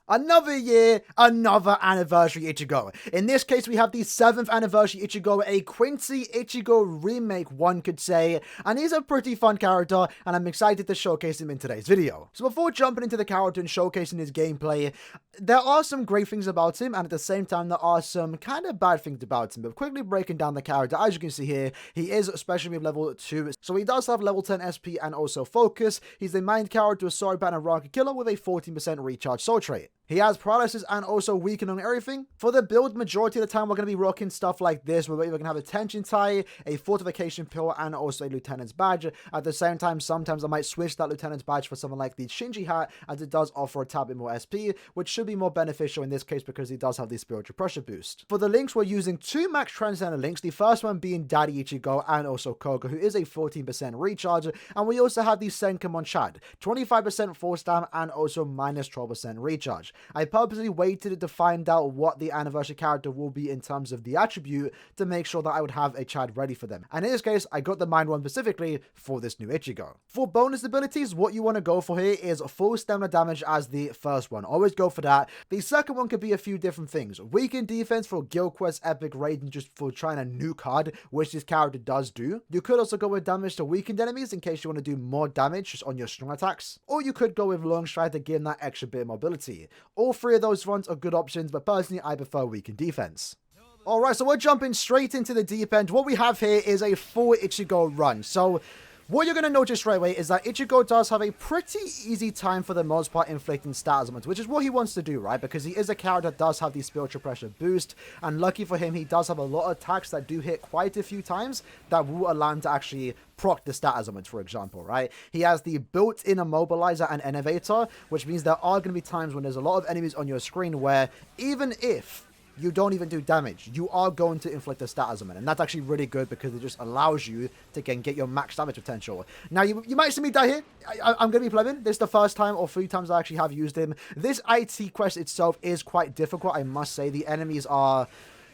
Another year, another anniversary Ichigo. In this case, we have the 7th anniversary Ichigo, a Quincy Ichigo remake, one could say, and he's a pretty fun character, and I'm excited to showcase him in today's video. So before jumping into the character and showcasing his gameplay, there are some great things about him, and at the same time, there are some kind of bad things about him. But quickly breaking down the character, as you can see here, he is special move level 2, so he does have level 10 SP and also focus. He's the main character, Sword Ban and Rocket Killer with a 14% recharge soul trait. He has paralysis and also weakening everything. For the build, majority of the time, we're going to be rocking stuff like this. We're going to have a tension tie, a fortification pill, and also a lieutenant's badge. At the same time, sometimes I might switch that lieutenant's badge for something like the Shinji hat, as it does offer a tad bit more SP, which should be more beneficial in this case because he does have the spiritual pressure boost. For the links, we're using 2 max transcendent links, the first one being Daddy Ichigo and also Koga, who is a 14% recharge, and we also have the Senkamon Chad, 25% force stam and also minus 12% recharge. I purposely waited to find out what the anniversary character will be in terms of the attribute to make sure that I would have a Chad ready for them. And in this case, I got the mind one specifically for this new Ichigo. For bonus abilities, what you want to go for here is full stamina damage as the first one. Always go for that. The second one could be a few different things. Weaken defense for Guild Quest Epic Raid and just for trying to nuke hard, which this character does do. You could also go with damage to weakened enemies in case you want to do more damage just on your strong attacks. Or you could go with long stride to give them that extra bit of mobility. All 3 of those runs are good options, but personally I prefer weakened defense. Alright, so we're jumping straight into the deep end. What we have here is a full Ichigo run. So what you're going to notice straight away is that Ichigo does have a pretty easy time for the most part inflicting stat ailments, which is what he wants to do, right? Because he is a character that does have the spiritual pressure boost, and lucky for him, he does have a lot of attacks that do hit quite a few times that will allow him to actually proc the stat ailments, for example, right? He has the built-in immobilizer and innovator, which means there are going to be times when there's a lot of enemies on your screen where even if you don't even do damage, you are going to inflict a stat ailment, and that's actually really good because it just allows you to get your max damage potential. Now, you might see me die here. I'm going to be playing. This is the first time or 3 times I actually have used him. This IT quest itself is quite difficult, I must say. The enemies are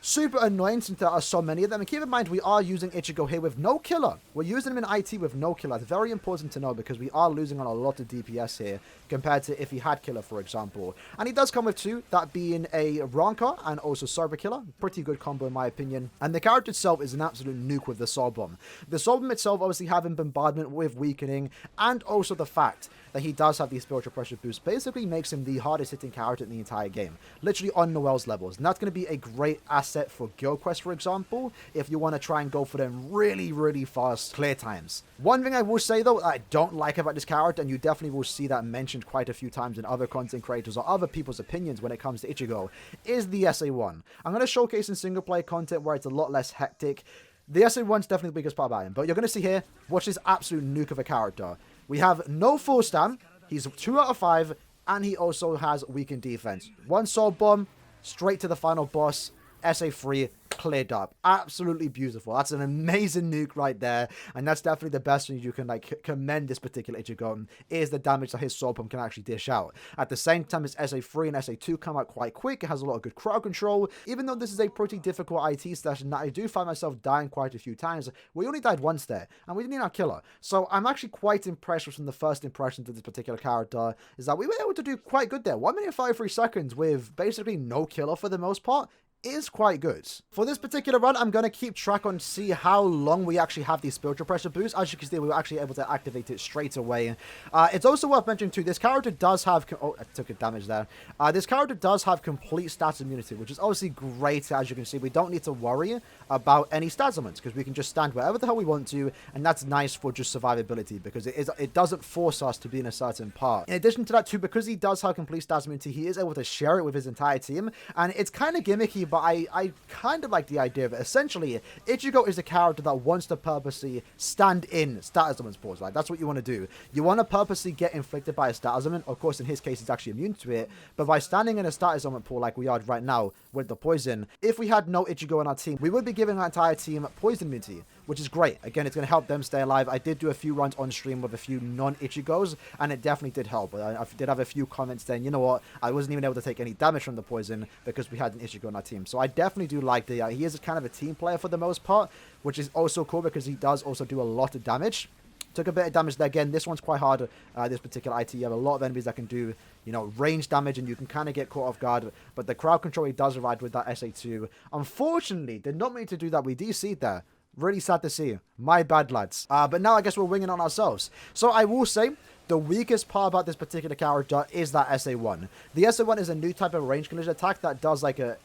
super annoying since there are so many of them. And keep in mind, we are using Ichigo here with no killer. We're using him in IT with no killer. It's very important to know because we are losing on a lot of DPS here compared to if he had killer, for example. And he does come with 2, that being a Ronka and also Cyber Killer. Pretty good combo in my opinion. And the character itself is an absolute nuke with the Soul Bomb. The Soul Bomb itself obviously having bombardment with weakening, and also the fact that he does have the spiritual pressure boost basically makes him the hardest hitting character in the entire game. Literally on Noel's levels. And that's going to be a great asset for Guild Quest, for example, if you want to try and go for them really, really fast clear times. One thing I will say though, I don't like about this character, and you definitely will see that mentioned quite a few times in other content creators or other people's opinions when it comes to Ichigo, is the SA1. I'm going to showcase in single player content where it's a lot less hectic. The SA1's definitely the biggest part about him, but you're going to see here, watch this absolute nuke of a character. We have no full stam, he's 2 out of 5, and he also has weakened defense. 1 soul bomb, straight to the final boss, SA3, cleared up. Absolutely beautiful. That's an amazing nuke right there, and that's definitely the best thing you can commend this particular Ichigo is the damage that his soul bomb can actually dish out. At the same time, his SA3 and SA2 come out quite quick. It has a lot of good crowd control. Even though this is a pretty difficult IT session that I do find myself dying quite a few times, we only died once there, and we didn't need our killer. So I'm actually quite impressed with from the first impressions of this particular character is that we were able to do quite good there. 1 minute 53 seconds with basically no killer for the most part is quite good. For this particular run, I'm going to keep track on see how long we actually have the spiritual pressure boost. As you can see, we were actually able to activate it straight away. It's also worth mentioning too, this character does have... Oh, I took a damage there. This character does have complete stats immunity, which is obviously great. As you can see, we don't need to worry about any stats elements because we can just stand wherever the hell we want to, and that's nice for just survivability because it doesn't force us to be in a certain part. In addition to that too, because he does have complete stats immunity, he is able to share it with his entire team, and it's kind of gimmicky, but I kind of like the idea of it. Essentially, Ichigo is a character that wants to purposely stand in stat elements pools. Like, that's what you want to do. You want to purposely get inflicted by a stat element. Of course, in his case, he's actually immune to it. But by standing in a stat element pool like we are right now with the poison, if we had no Ichigo on our team, we would be giving our entire team poison immunity, which is great. Again, it's going to help them stay alive. I did do a few runs on stream with a few non-Ichigos, and it definitely did help. I did have a few comments saying, you know what, I wasn't even able to take any damage from the poison because we had an Ichigo on our team. So I definitely do like he is kind of a team player for the most part, which is also cool because he does also do a lot of damage. Took a bit of damage there. Again, this one's quite hard, this particular IT. You have a lot of enemies that can do, you know, range damage, and you can kind of get caught off guard. But the crowd control he does provide with that SA2. Unfortunately, did not mean to do that. We DC'd there. Really sad to see. My bad, lads. But now I guess we're winging on ourselves. So I will say, the weakest part about this particular character is that SA1. The SA1 is a new type of range collision attack that does like a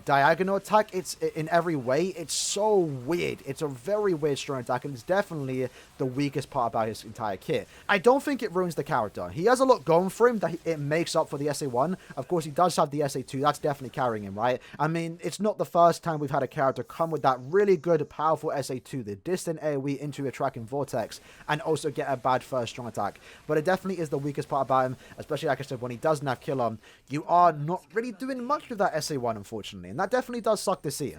diagonal attack. It's in every way. It's so weird. It's a very weird strong attack, and it's definitely the weakest part about his entire kit. I don't think it ruins the character. He has a lot going for him that it makes up for the SA1. Of course, he does have the SA2. That's definitely carrying him, right? I mean, it's not the first time we've had a character come with that really good, powerful SA2, the distant AoE into a tracking vortex, and also get a bad first strong attack. But it definitely is the weakest part about him, especially, like I said, when he doesn't have killer, you are not really doing much with that SA1, unfortunately. And that definitely does suck to see.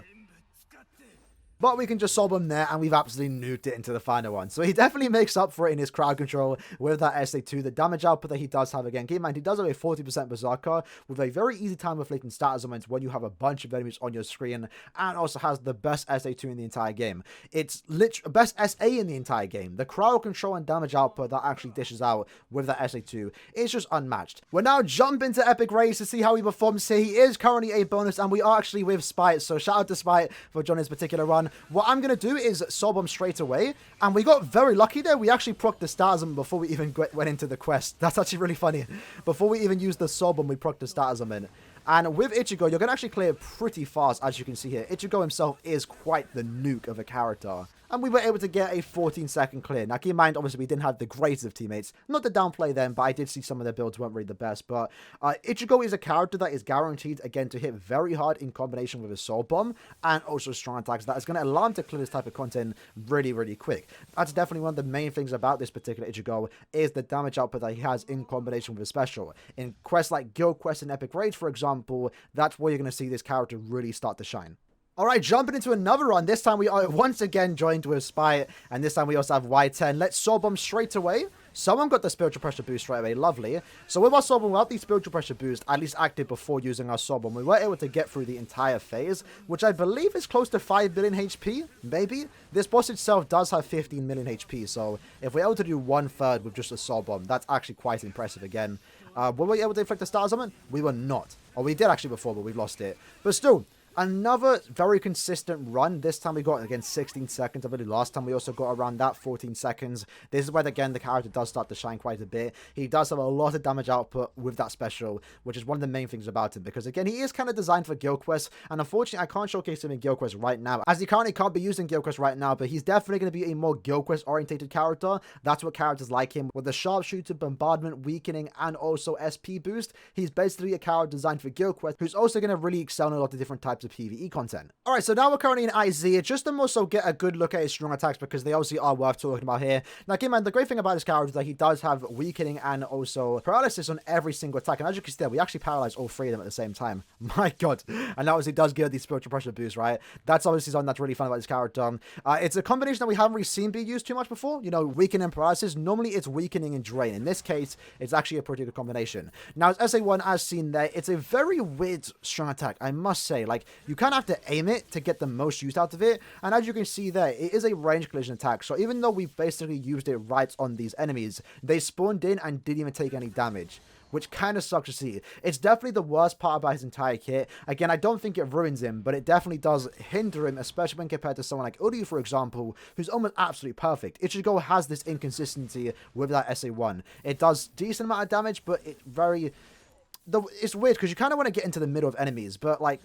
But we can just sob him there, and we've absolutely nuked it into the final one. So he definitely makes up for it in his crowd control with that SA2. The damage output that he does have, again, keep in mind, he does have a 40% Berserker with a very easy time inflicting status amounts when you have a bunch of enemies on your screen, and also has the best SA2 in the entire game. It's literally best SA in the entire game. The crowd control and damage output that actually dishes out with that SA2 is just unmatched. We're now jump into Epic Raids to see how he performs here. He is currently a bonus, and we are actually with Spite, so shout out to Spite for joining this particular run. What I'm going to do is sob him straight away, and we got very lucky there. We actually procced the Statism before we even went into the quest. That's actually really funny. Before we even used the sob, we procced the Statism in. And with ICHIGO, you're going to actually clear it pretty fast, as you can see here. ICHIGO himself is quite the nuke of a character. And we were able to get a 14-second clear. Now, keep in mind, obviously, we didn't have the greatest of teammates. Not to downplay them, but I did see some of their builds weren't really the best. But ICHIGO is a character that is guaranteed, again, to hit very hard in combination with his Soul Bomb and also strong attacks. That is going to allow him to clear this type of content really, really quick. That's definitely one of the main things about this particular ICHIGO is the damage output that he has in combination with his special. In quests like Guild Quest and Epic Raids, for example, that's where you're going to see this character really start to shine. Alright, jumping into another run. This time we are once again joined with Spite, and this time we also have Y10. Let's Soul Bomb straight away. Someone got the Spiritual Pressure boost right away. Lovely. So with our Soul Bomb, without the Spiritual Pressure boost, at least active before using our Soul Bomb, we were able to get through the entire phase, which I believe is close to 5 billion HP, maybe? This boss itself does have 15 million HP, so if we're able to do 1/3 with just a Soul Bomb, that's actually quite impressive again. Were we able to inflict the Star Summon? We were not. Or we did actually before, but we've lost it. But still, another very consistent run. This time we got, again, 16 seconds. I believe last time we also got around that 14 seconds. This is where, again, the character does start to shine quite a bit. He does have a lot of damage output with that special, which is one of the main things about him. Because, again, he is kind of designed for Guild Quest. And unfortunately, I can't showcase him in Guild Quest right now, as he currently can't be used in Guild Quest right now. But he's definitely going to be a more Guild Quest orientated character. That's what characters like him. With the Sharpshooter, Bombardment, Weakening, and also SP boost, he's basically a character designed for Guild Quest, who's also going to really excel in a lot of different types of PvE content. Alright, so now we're currently in IZ, just to also get a good look at his strong attacks, because they obviously are worth talking about here. Now, keep in mind, the great thing about this character is that he does have weakening and also paralysis on every single attack, and as you can see there, we actually paralyze all three of them at the same time. My god. And that obviously does give the Spiritual Pressure boost, right? That's obviously something that's really fun about this character. It's a combination that we haven't really seen be used too much before. You know, weakening and paralysis. Normally, it's weakening and drain. In this case, it's actually a pretty good combination. Now, as SA1, as seen there, it's a very weird strong attack, I must say. Like, you kind of have to aim it to get the most use out of it, and as you can see there, it is a range collision attack. So even though we basically used it right on these enemies, they spawned in and didn't even take any damage, which kind of sucks to see. It's definitely the worst part about his entire kit. Again, I don't think it ruins him, but it definitely does hinder him, especially when compared to someone like Uryu, for example, who's almost absolutely perfect. ICHIGO has this inconsistency with that SA1. It does decent amount of damage, but it's weird because you kind of want to get into the middle of enemies, but like,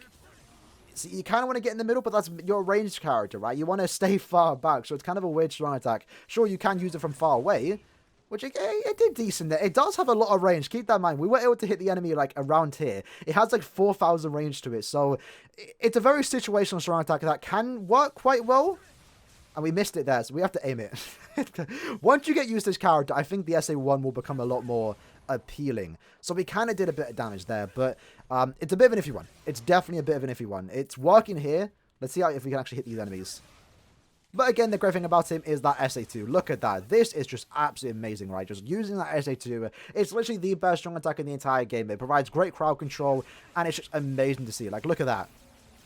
so you kind of want to get in the middle, but that's your ranged character, right? You want to stay far back, so it's kind of a weird strong attack. Sure, you can use it from far away, which it did decent there. It does have a lot of range. Keep that in mind. We were able to hit the enemy like around here. It has like 4,000 range to it, so it's a very situational strong attack that can work quite well. And we missed it there, so we have to aim it. Once you get used to this character, I think the SA1 will become a lot more appealing. So we kind of did a bit of damage there, but it's a bit of an iffy one. It's definitely a bit of an iffy one. It's working here. Let's see if we can actually hit these enemies. But again, the great thing about him is that SA2. Look at that. This is just absolutely amazing, right? Just using that SA2, it's literally the best strong attack in the entire game. It provides great crowd control, and it's just amazing to see. Like, look at that.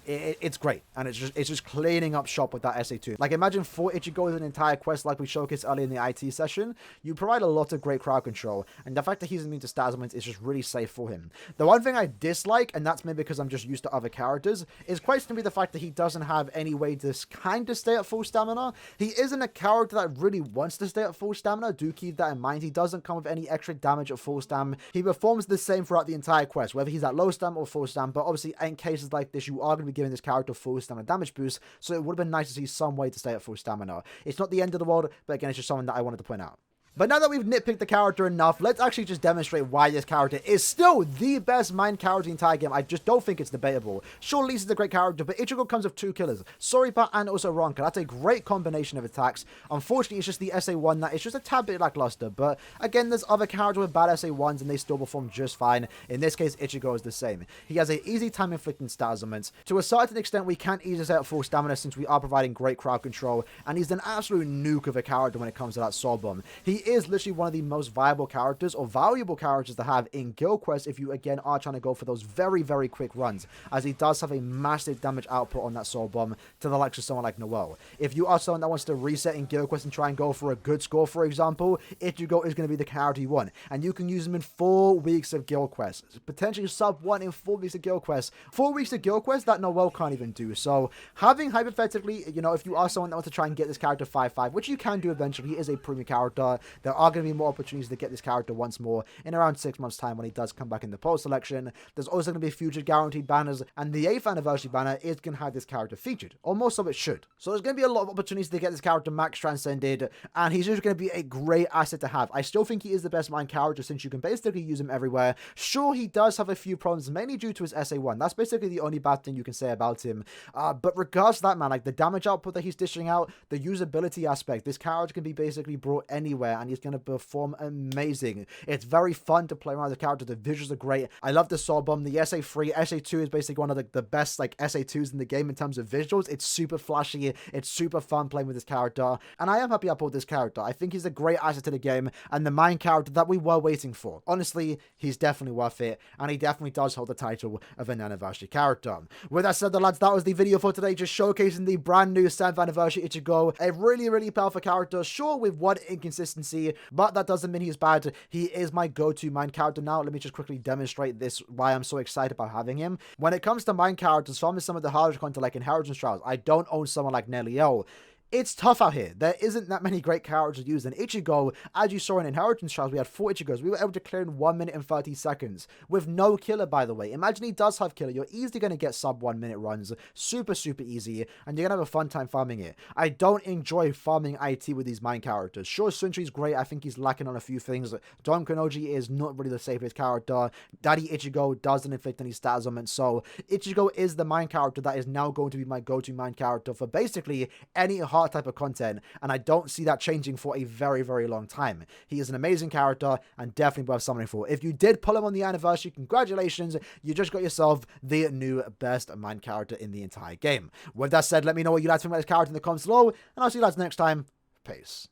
it's great, and it's just cleaning up shop with that SA2. Like, imagine 4 Ichigo as an entire quest like we showcased earlier in the IT session. You provide a lot of great crowd control, and the fact that he's immune to stats elements is just really safe for him. The one thing I dislike, and that's maybe because I'm just used to other characters, is quite simply the fact that he doesn't have any way to kind of stay at full stamina. He isn't a character that really wants to stay at full stamina. Do keep that in mind. He doesn't come with any extra damage at full stam. He performs the same throughout the entire quest, whether he's at low stam or full stam, but obviously in cases like this, you are going to be giving this character full stamina damage boost, so it would have been nice to see some way to stay at full stamina. It's not the end of the world, but again, it's just something that I wanted to point out. But now that we've nitpicked the character enough, let's actually just demonstrate why this character is still the best main character in the entire game. I just don't think it's debatable. Sure, Lisa's a great character, but Ichigo comes with 2 killers. Soripa and also Ronka. That's a great combination of attacks. Unfortunately, it's just the SA1 that is just a tad bit lackluster. But again, there's other characters with bad SA1s and they still perform just fine. In this case, Ichigo is the same. He has an easy time inflicting stat elements. To a certain extent, we can't easily stay at full stamina since we are providing great crowd control. And he's an absolute nuke of a character when it comes to that soul bomb. He is literally one of the most viable characters or valuable characters to have in Guild Quest if you again are trying to go for those very, very quick runs, as he does have a massive damage output on that soul bomb to the likes of someone like Noel. If you are someone that wants to reset in Guild Quest and try and go for a good score, for example, Ichigo is going to be the character you want, and you can use him in 4 weeks of Guild Quest, potentially sub 1 in 4 weeks of Guild Quest. 4 weeks of Guild Quest that Noel can't even do. So having, hypothetically, you know, if you are someone that wants to try and get this character 5-5, which you can do eventually, he is a premium character, there are going to be more opportunities to get this character once more in around 6 months time when he does come back in the poll selection. There's also going to be future guaranteed banners, and the 8th anniversary banner is going to have this character featured, or more so it should. So there's going to be a lot of opportunities to get this character max transcended, and he's just going to be a great asset to have. I still think he is the best main character since you can basically use him everywhere. Sure, he does have a few problems, mainly due to his SA1. That's basically the only bad thing you can say about him. But regards to that, man, like the damage output that he's dishing out, the usability aspect, this character can be basically brought anywhere, and he's going to perform amazing. It's very fun to play around the character. The visuals are great. I love the soul bomb. The SA3, SA2 is basically one of the best like SA2s in the game in terms of visuals. It's super flashy. It's super fun playing with this character, and I am happy I bought this character. I think he's a great asset to the game and the main character that we were waiting for. Honestly, he's definitely worth it, and he definitely does hold the title of an anniversary character. With that said, lads, that was the video for today, just showcasing the brand new 7th anniversary Ichigo. A really, really powerful character, sure, with one inconsistency, but that doesn't mean he's bad. He is my go-to main character now. Let me just quickly demonstrate this, why I'm so excited about having him. When it comes to main characters, farming some of the harder content like Inheritance Trials, I don't own someone like Nelliel. It's tough out here. There isn't that many great characters to use. And Ichigo, as you saw in Inheritance Trials, we had 4 Ichigos. We were able to clear in 1 minute and 30 seconds. With no killer, by the way. Imagine he does have killer. You're easily going to get sub 1 minute runs. Super, super easy. And you're going to have a fun time farming it. I don't enjoy farming IT with these main characters. Sure, Suntri's great. I think he's lacking on a few things. Don Konoji is not really the safest character. Daddy Ichigo doesn't inflict any stats on it. So Ichigo is the main character that is now going to be my go-to main character for basically any hard type of content, and I don't see that changing for a very, very long time. He is an amazing character and definitely worth summoning for. If you did pull him on the anniversary, congratulations, you just got yourself the new best main character in the entire game. With that said, let me know what you like to think about this character in the comments below, and I'll see you guys next time. Peace.